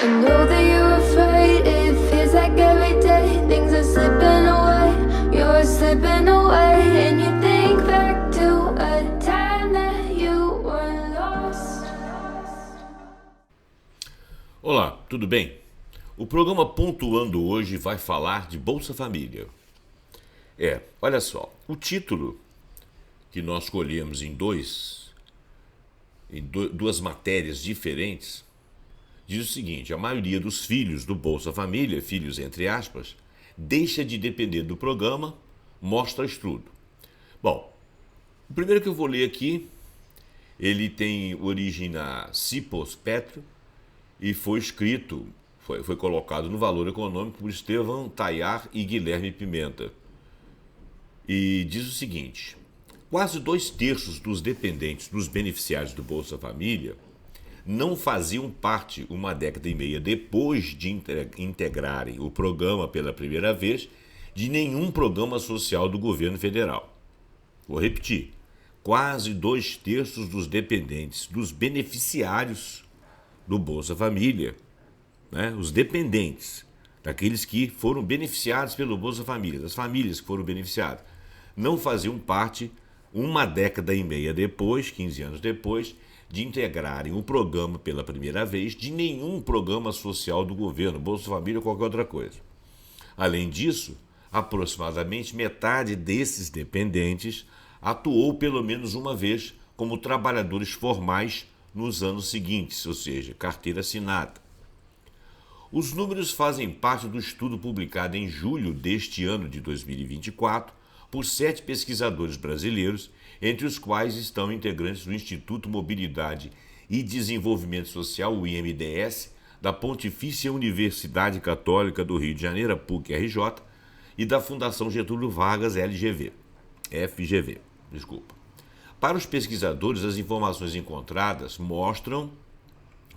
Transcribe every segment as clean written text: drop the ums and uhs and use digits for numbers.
I know that you're afraid, it feels like every day things are slipping away, you're slipping away, and you think back to a time that you were lost. Olá, tudo bem? O programa Pontuando hoje vai falar de Bolsa Família. Olha só, o título que nós escolhemos em duas matérias diferentes diz o seguinte: a maioria dos filhos do Bolsa Família, filhos entre aspas, deixa de depender do programa, mostra estudo. Bom, o primeiro que eu vou ler aqui, ele tem origem na Sipos Petro e foi escrito, foi colocado no Valor Econômico por Estevão Tayar e Guilherme Pimenta. E diz o seguinte: quase 2/3 dos dependentes dos beneficiários do Bolsa Família não faziam parte uma década e meia depois de integrarem o programa pela primeira vez de nenhum programa social do governo federal. Vou repetir: quase 2/3 dos dependentes, dos beneficiários do Bolsa Família, né, os dependentes, daqueles que foram beneficiados pelo Bolsa Família, das famílias que foram beneficiadas, não faziam parte uma década e meia depois, 15 anos depois, de integrarem o programa pela primeira vez de nenhum programa social do governo, Bolsa Família ou qualquer outra coisa. Além disso, aproximadamente metade desses dependentes atuou pelo menos uma vez como trabalhadores formais nos anos seguintes, ou seja, carteira assinada. Os números fazem parte do estudo publicado em julho deste ano de 2024 por 7 pesquisadores brasileiros, entre os quais estão integrantes do Instituto Mobilidade e Desenvolvimento Social, o IMDS, da Pontifícia Universidade Católica do Rio de Janeiro, a PUC-RJ, e da Fundação Getúlio Vargas, FGV. Para os pesquisadores, as informações encontradas mostram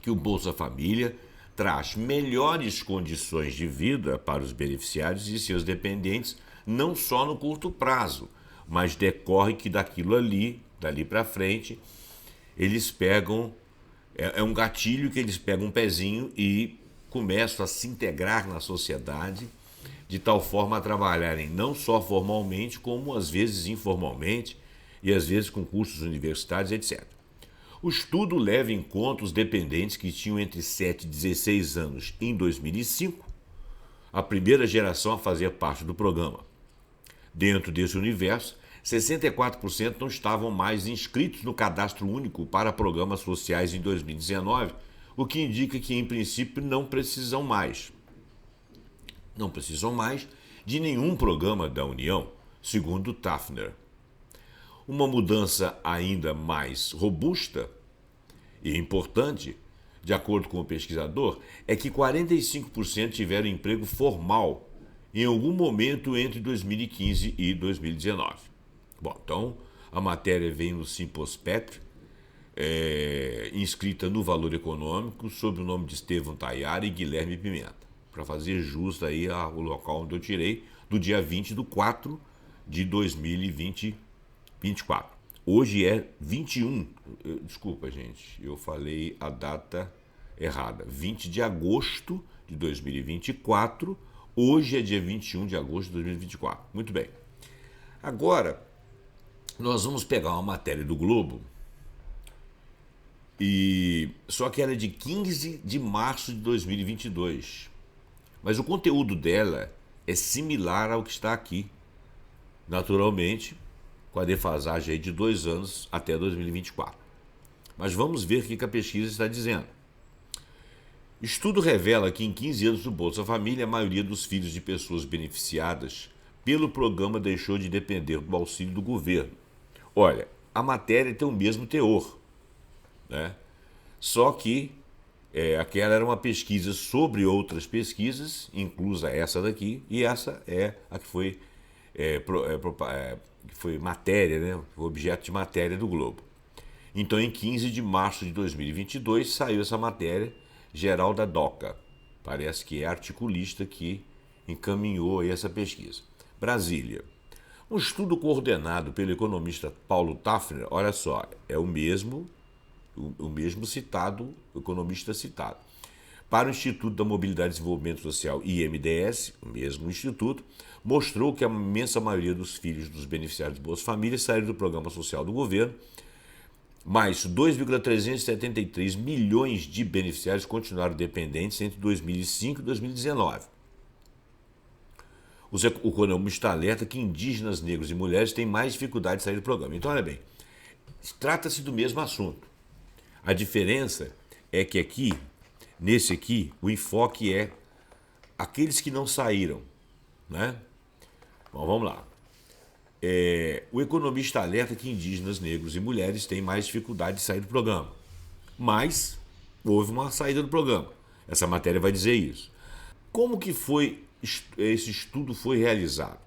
que o Bolsa Família traz melhores condições de vida para os beneficiários e seus dependentes, não só no curto prazo, mas decorre que dali para frente, eles pegam, é um gatilho que eles pegam um pezinho e começam a se integrar na sociedade, de tal forma a trabalharem não só formalmente, como às vezes informalmente, e às vezes com cursos universitários, etc. O estudo leva em conta os dependentes que tinham entre 7 e 16 anos em 2005, a primeira geração a fazer parte do programa. Dentro desse universo, 64% não estavam mais inscritos no Cadastro Único para programas sociais em 2019, o que indica que, em princípio, não precisam mais de nenhum programa da União, segundo Tafner. Uma mudança ainda mais robusta e importante, de acordo com o pesquisador, é que 45% tiveram emprego formal em algum momento entre 2015 e 2019. Bom, então a matéria vem no Sipos Petro, inscrita no Valor Econômico, sob o nome de Estevão Tayar e Guilherme Pimenta, para fazer jus aí ao local onde eu tirei, do dia 20/4 de 2024. Hoje é 21, desculpa gente, eu falei a data errada, 20 de agosto de 2024, hoje é dia 21 de agosto de 2024. Muito bem. Agora, nós vamos pegar uma matéria do Globo, só que ela é de 15 de março de 2022. Mas o conteúdo dela é similar ao que está aqui, naturalmente, com a defasagem aí de 2 anos até 2024. Mas vamos ver o que a pesquisa está dizendo. Estudo revela que em 15 anos do Bolsa Família, a maioria dos filhos de pessoas beneficiadas pelo programa deixou de depender do auxílio do governo. Olha, a matéria tem o mesmo teor, né? Só que aquela era uma pesquisa sobre outras pesquisas, inclusa essa daqui, e essa é a que foi matéria, né? Foi objeto de matéria do Globo. Então, em 15 de março de 2022, saiu essa matéria geral da DOCA, Parece que é articulista que encaminhou aí essa pesquisa. Brasília. Um estudo coordenado pelo economista Paulo Tafner, olha só, é o mesmo citado, o economista citado. Para o Instituto da Mobilidade e Desenvolvimento Social, IMDS, o mesmo instituto, mostrou que a imensa maioria dos filhos dos beneficiários de Bolsa Família saíram do programa social do governo, mas 2,373 milhões de beneficiários continuaram dependentes entre 2005 e 2019. O economista alerta que indígenas, negros e mulheres têm mais dificuldade de sair do programa. Então, olha bem, trata-se do mesmo assunto. A diferença é que aqui, nesse aqui, o enfoque é aqueles que não saíram, né? Bom, vamos lá. O economista alerta que indígenas, negros e mulheres têm mais dificuldade de sair do programa. Mas houve uma saída do programa. Essa matéria vai dizer isso. Como que esse estudo foi realizado?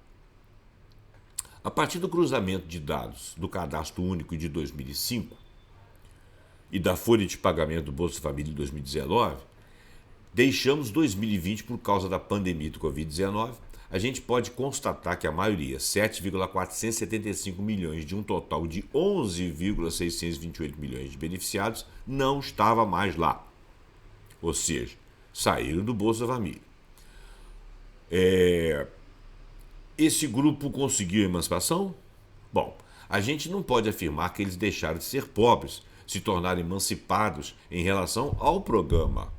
A partir do cruzamento de dados do Cadastro Único de 2005 e da folha de pagamento do Bolsa Família de 2019, deixamos 2020 por causa da pandemia do Covid-19, a gente pode constatar que a maioria, 7,475 milhões de um total de 11,628 milhões de beneficiados, não estava mais lá. Ou seja, saíram do Bolsa Família. Esse grupo conseguiu emancipação? Bom, a gente não pode afirmar que eles deixaram de ser pobres, se tornaram emancipados em relação ao programa.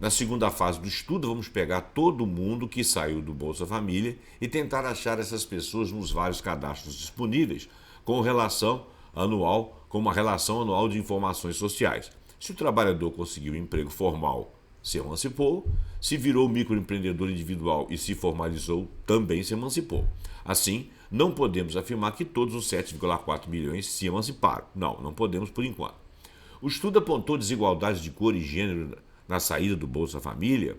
Na segunda fase do estudo, vamos pegar todo mundo que saiu do Bolsa Família e tentar achar essas pessoas nos vários cadastros disponíveis com uma relação anual de informações sociais. Se o trabalhador conseguiu um emprego formal, se emancipou. Se virou microempreendedor individual e se formalizou, também se emancipou. Assim, não podemos afirmar que todos os 7,4 milhões se emanciparam. Não podemos por enquanto. O estudo apontou desigualdades de cor e gênero na saída do Bolsa Família.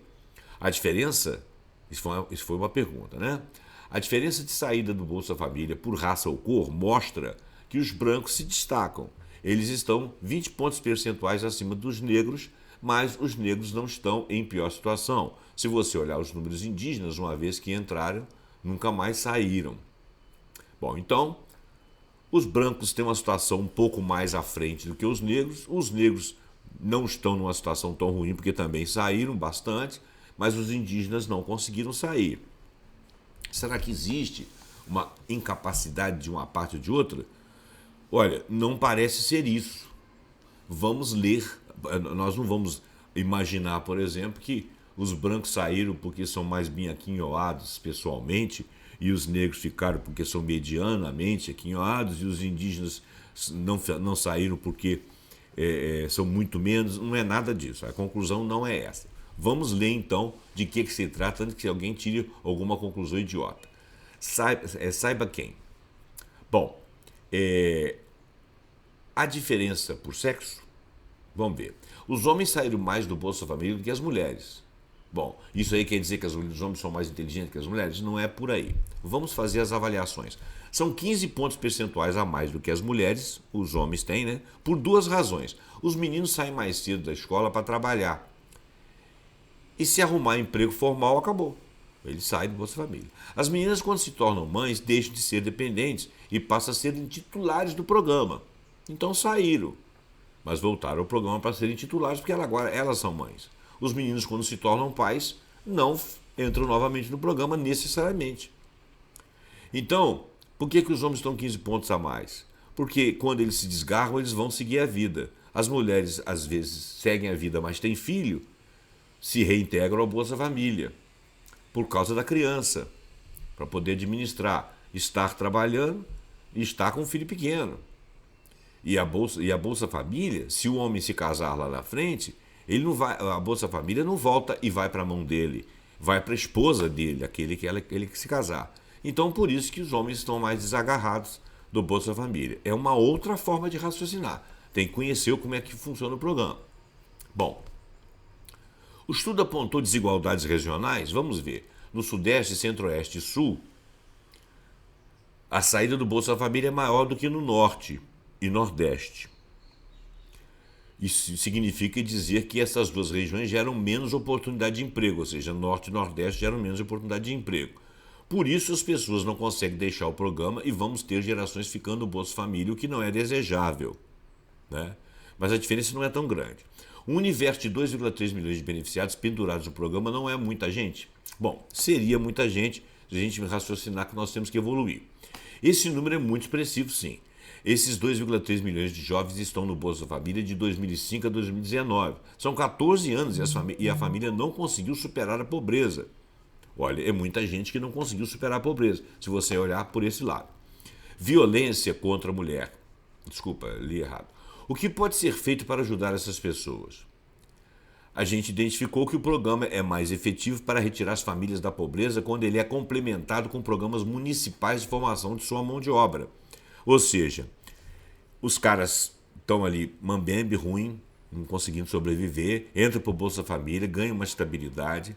A diferença, isso foi uma pergunta, né? A diferença de saída do Bolsa Família por raça ou cor mostra que os brancos se destacam. Eles estão 20 pontos percentuais acima dos negros, mas os negros não estão em pior situação. Se você olhar os números indígenas, uma vez que entraram, nunca mais saíram. Bom, então, os brancos têm uma situação um pouco mais à frente do que os negros não estão numa situação tão ruim, porque também saíram bastante, mas os indígenas não conseguiram sair. Será que existe uma incapacidade de uma parte ou de outra? Olha, não parece ser isso. Vamos ler. Nós não vamos imaginar, por exemplo, que os brancos saíram porque são mais bem aquinhoados pessoalmente e os negros ficaram porque são medianamente aquinhoados e os indígenas não saíram porque são muito menos. Não é nada disso. A conclusão não é essa. Vamos ler então de que se trata antes que alguém tire alguma conclusão idiota. Saiba quem. Bom, a diferença por sexo. Vamos ver. Os homens saíram mais do Bolsa Família do que as mulheres. Bom, isso aí quer dizer que os homens são mais inteligentes que as mulheres? Não é por aí. Vamos fazer as avaliações. São 15 pontos percentuais a mais do que as mulheres, os homens têm, né? Por duas razões. Os meninos saem mais cedo da escola para trabalhar. E se arrumar emprego formal, acabou. Eles saem do Bolsa Família. As meninas, quando se tornam mães, deixam de ser dependentes e passam a serem titulares do programa. Então saíram. Mas voltaram ao programa para serem titulares, porque agora elas são mães. Os meninos, quando se tornam pais, não entram novamente no programa necessariamente. Então, por que os homens estão 15 pontos a mais? Porque quando eles se desgarram, eles vão seguir a vida. As mulheres, às vezes, seguem a vida, mas têm filho, se reintegram ao Bolsa Família, por causa da criança, para poder administrar, estar trabalhando e estar com um filho pequeno. E a Bolsa Família, se o homem se casar lá na frente, a Bolsa Família não volta e vai para a mão dele, vai para a esposa dele, aquele que se casar. Então, por isso que os homens estão mais desagarrados do Bolsa Família. É uma outra forma de raciocinar. Tem que conhecer como é que funciona o programa. Bom, o estudo apontou desigualdades regionais. Vamos ver. No Sudeste, Centro-Oeste e Sul, a saída do Bolsa Família é maior do que no Norte e Nordeste. Isso significa dizer que essas duas regiões geram menos oportunidade de emprego, ou seja, Norte e Nordeste geram menos oportunidade de emprego. Por isso as pessoas não conseguem deixar o programa e vamos ter gerações ficando no Bolsa Família, o que não é desejável, né? Mas a diferença não é tão grande. Um universo de 2,3 milhões de beneficiados pendurados no programa não é muita gente? Bom, seria muita gente se a gente raciocinar que nós temos que evoluir. Esse número é muito expressivo, sim. Esses 2,3 milhões de jovens estão no Bolsa Família de 2005 a 2019. São 14 anos e a família não conseguiu superar a pobreza. Olha, é muita gente que não conseguiu superar a pobreza, se você olhar por esse lado. Violência contra a mulher. Desculpa, li errado. O que pode ser feito para ajudar essas pessoas? A gente identificou que o programa é mais efetivo para retirar as famílias da pobreza quando ele é complementado com programas municipais de formação de sua mão de obra. Ou seja, os caras estão ali mambembe, ruim, não conseguindo sobreviver, entram para o Bolsa Família, ganham uma estabilidade.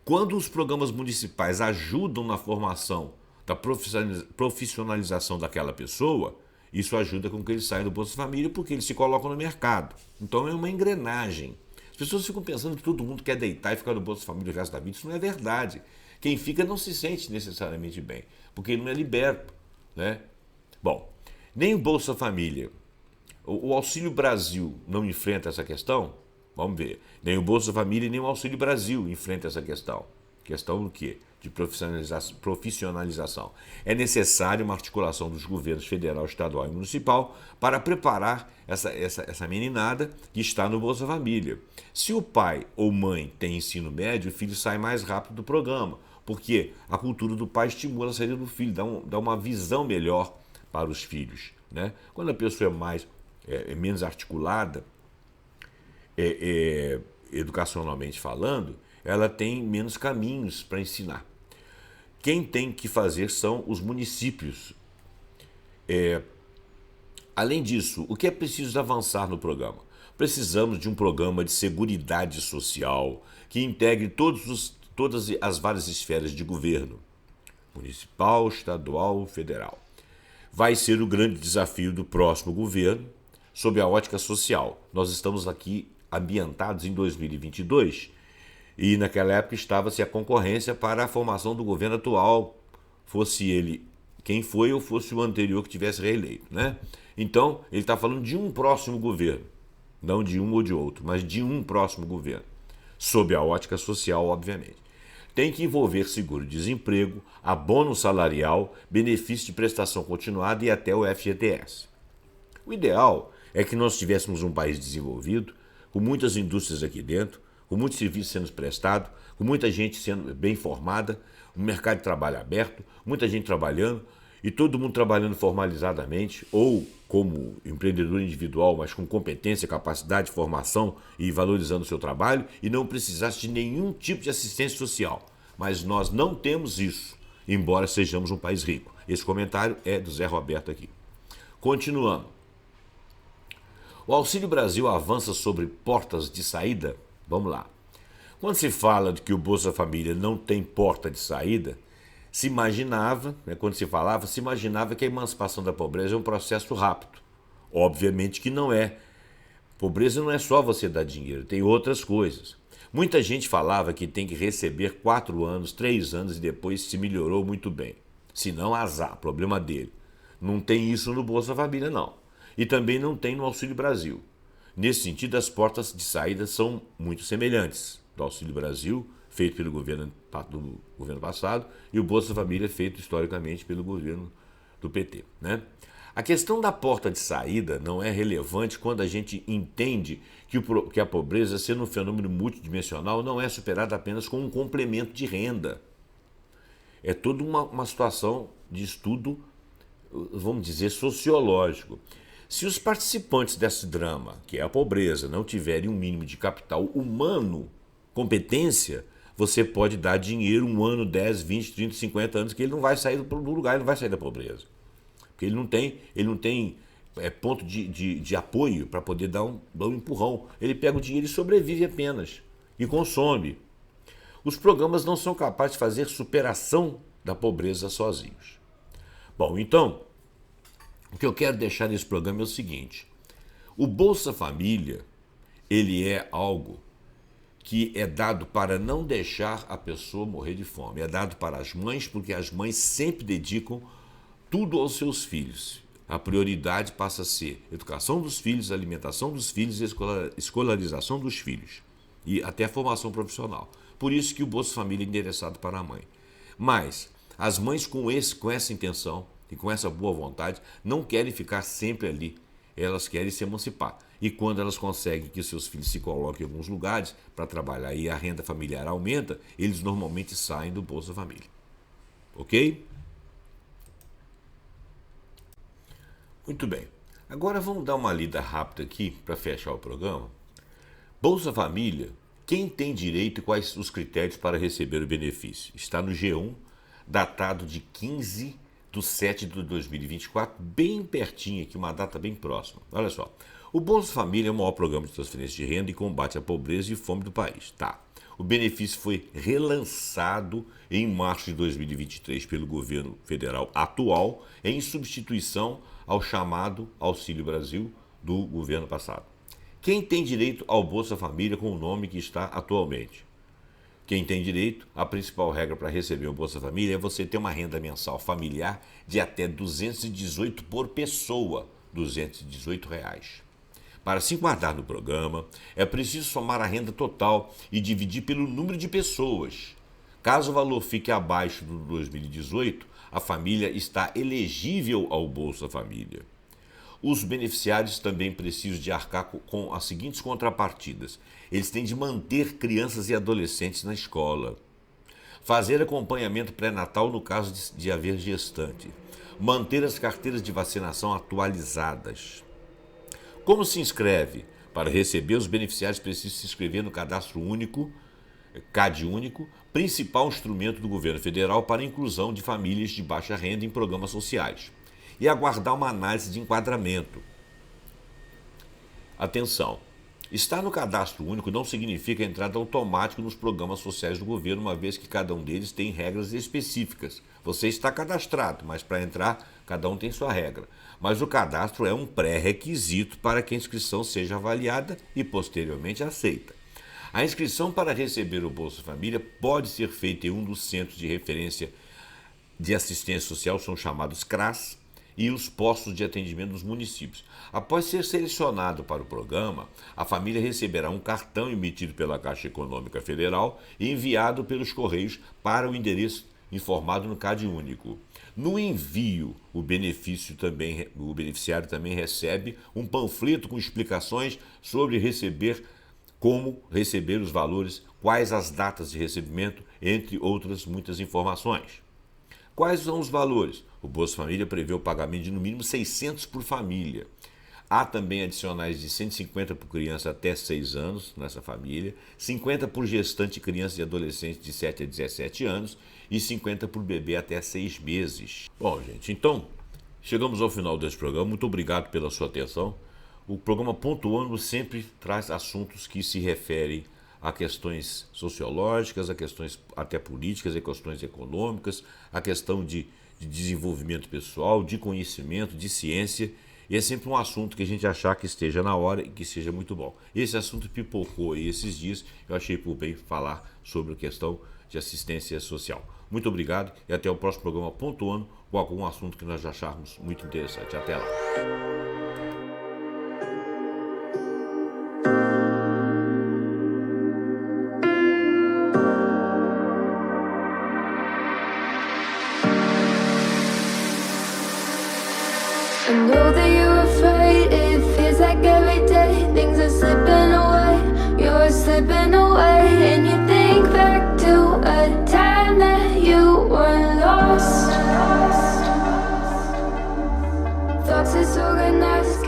Quando os programas municipais ajudam na formação da profissionalização daquela pessoa, isso ajuda com que eles saiam do Bolsa Família porque eles se colocam no mercado. Então é uma engrenagem. As pessoas ficam pensando que todo mundo quer deitar e ficar no Bolsa Família o resto da vida. Isso não é verdade. Quem fica não se sente necessariamente bem, porque ele não é liberto, né? Bom, nem o Bolsa Família, o Auxílio Brasil não enfrenta essa questão? Vamos ver. Nem o Bolsa Família nem o Auxílio Brasil enfrenta essa questão. Questão do quê? De profissionalização. É necessário uma articulação dos governos federal, estadual e municipal para preparar essa meninada que está no Bolsa Família. Se o pai ou mãe tem ensino médio, o filho sai mais rápido do programa, porque a cultura do pai estimula a saída do filho, dá uma visão melhor para os filhos, né? Quando a pessoa é menos articulada, educacionalmente falando, ela tem menos caminhos para ensinar. Quem tem que fazer são os municípios. Além disso, o que é preciso avançar no programa? Precisamos de um programa de seguridade social que integre todas as várias esferas de governo, municipal, estadual, federal. Vai ser o grande desafio do próximo governo, sob a ótica social. Nós estamos aqui ambientados em 2022 e naquela época estava-se a concorrência para a formação do governo atual, fosse ele quem foi ou fosse o anterior que tivesse reeleito, né? Então, ele está falando de um próximo governo, não de um ou de outro, mas de um próximo governo, sob a ótica social, obviamente. Tem que envolver seguro-desemprego, abono salarial, benefício de prestação continuada e até o FGTS. O ideal é que nós tivéssemos um país desenvolvido, com muitas indústrias aqui dentro, com muitos serviços sendo prestados, com muita gente sendo bem formada, um mercado de trabalho aberto, muita gente trabalhando e todo mundo trabalhando formalizadamente ou como empreendedor individual, mas com competência, capacidade, formação e valorizando o seu trabalho e não precisasse de nenhum tipo de assistência social. Mas nós não temos isso, embora sejamos um país rico. Esse comentário é do Zé Roberto aqui. Continuando. O Auxílio Brasil avança sobre portas de saída? Vamos lá. Quando se fala de que o Bolsa Família não tem porta de saída, se imaginava, se imaginava que a emancipação da pobreza é um processo rápido. Obviamente que não é. Pobreza não é só você dar dinheiro, tem outras coisas. Muita gente falava que tem que receber 4 anos, 3 anos e depois se melhorou muito bem. Se não, azar, problema dele. Não tem isso no Bolsa Família, não. E também não tem no Auxílio Brasil. Nesse sentido, as portas de saída são muito semelhantes do Auxílio Brasil, feito pelo governo passado, e o Bolsa Família, feito historicamente pelo governo do PT, né? A questão da porta de saída não é relevante quando a gente entende que a pobreza, sendo um fenômeno multidimensional, não é superada apenas com um complemento de renda. É toda uma situação de estudo, vamos dizer, sociológico. Se os participantes desse drama, que é a pobreza, não tiverem um mínimo de capital humano, competência, você pode dar dinheiro 1 ano, 10, 20, 30, 50 anos, que ele não vai sair do lugar, ele não vai sair da pobreza. Porque ele não tem ponto de apoio para poder dar um empurrão. Ele pega o dinheiro e sobrevive apenas, e consome. Os programas não são capazes de fazer superação da pobreza sozinhos. Bom, então, o que eu quero deixar nesse programa é o seguinte: O Bolsa Família, ele é algo que é dado para não deixar a pessoa morrer de fome. É dado para as mães, porque as mães sempre dedicam tudo aos seus filhos. A prioridade passa a ser educação dos filhos, alimentação dos filhos e escolarização dos filhos. E até a formação profissional. Por isso que o Bolsa Família é endereçado para a mãe. Mas as mães com essa intenção e com essa boa vontade não querem ficar sempre ali. Elas querem se emancipar. E quando elas conseguem que seus filhos se coloquem em alguns lugares para trabalhar e a renda familiar aumenta, eles normalmente saem do Bolsa Família. Ok? Muito bem. Agora vamos dar uma lida rápida aqui para fechar o programa. Bolsa Família, quem tem direito e quais os critérios para receber o benefício? Está no G1, datado de 15/7/2024, bem pertinho aqui, uma data bem próxima. Olha só, o Bolsa Família é o maior programa de transferência de renda e combate à pobreza e fome do país. Tá. O benefício foi relançado em março de 2023 pelo governo federal atual, em substituição ao chamado Auxílio Brasil do governo passado. Quem tem direito ao Bolsa Família com o nome que está atualmente? Quem tem direito, a principal regra para receber o Bolsa Família é você ter uma renda mensal familiar de até 218 por pessoa, R$218. Para se enquadrar no programa, é preciso somar a renda total e dividir pelo número de pessoas. Caso o valor fique abaixo do 2018, a família está elegível ao Bolsa Família. Os beneficiários também precisam de arcar com as seguintes contrapartidas. Eles têm de manter crianças e adolescentes na escola, fazer acompanhamento pré-natal no caso de haver gestante, manter as carteiras de vacinação atualizadas. Como se inscreve? Para receber, os beneficiários precisam se inscrever no Cadastro Único, CAD Único, principal instrumento do governo federal para a inclusão de famílias de baixa renda em programas sociais, e aguardar uma análise de enquadramento. Atenção! Estar no Cadastro Único não significa entrada automática nos programas sociais do governo, uma vez que cada um deles tem regras específicas. Você está cadastrado, mas para entrar, cada um tem sua regra. Mas o cadastro é um pré-requisito para que a inscrição seja avaliada e posteriormente aceita. A inscrição para receber o Bolsa Família pode ser feita em um dos centros de referência de assistência social, são chamados CRAS, e os postos de atendimento dos municípios. Após ser selecionado para o programa, a família receberá um cartão emitido pela Caixa Econômica Federal e enviado pelos Correios para o endereço informado no CAD Único. No envio, o beneficiário também recebe um panfleto com explicações sobre como receber os valores, quais as datas de recebimento, entre outras muitas informações. Quais são os valores? O Bolsa Família prevê o pagamento de no mínimo 600 por família. Há também adicionais de 150 por criança até 6 anos nessa família, 50 por gestante, criança e adolescente de 7 a 17 anos e 50 por bebê até 6 meses. Bom, gente, então chegamos ao final desse programa. Muito obrigado pela sua atenção. O programa Pontuando sempre traz assuntos que se referem a questões sociológicas, a questões até políticas, a questões econômicas, a questão de desenvolvimento pessoal, de conhecimento, de ciência. E é sempre um assunto que a gente achar que esteja na hora e que seja muito bom. Esse assunto pipocou aí esses dias, eu achei por bem falar sobre a questão de assistência social. Muito obrigado e até o próximo programa Pontuando com algum assunto que nós acharmos muito interessante. Até lá! I know that you're afraid, it feels like every day things are slipping away, you're slipping away. And you think back to a time that you were lost. Thoughts disorganized.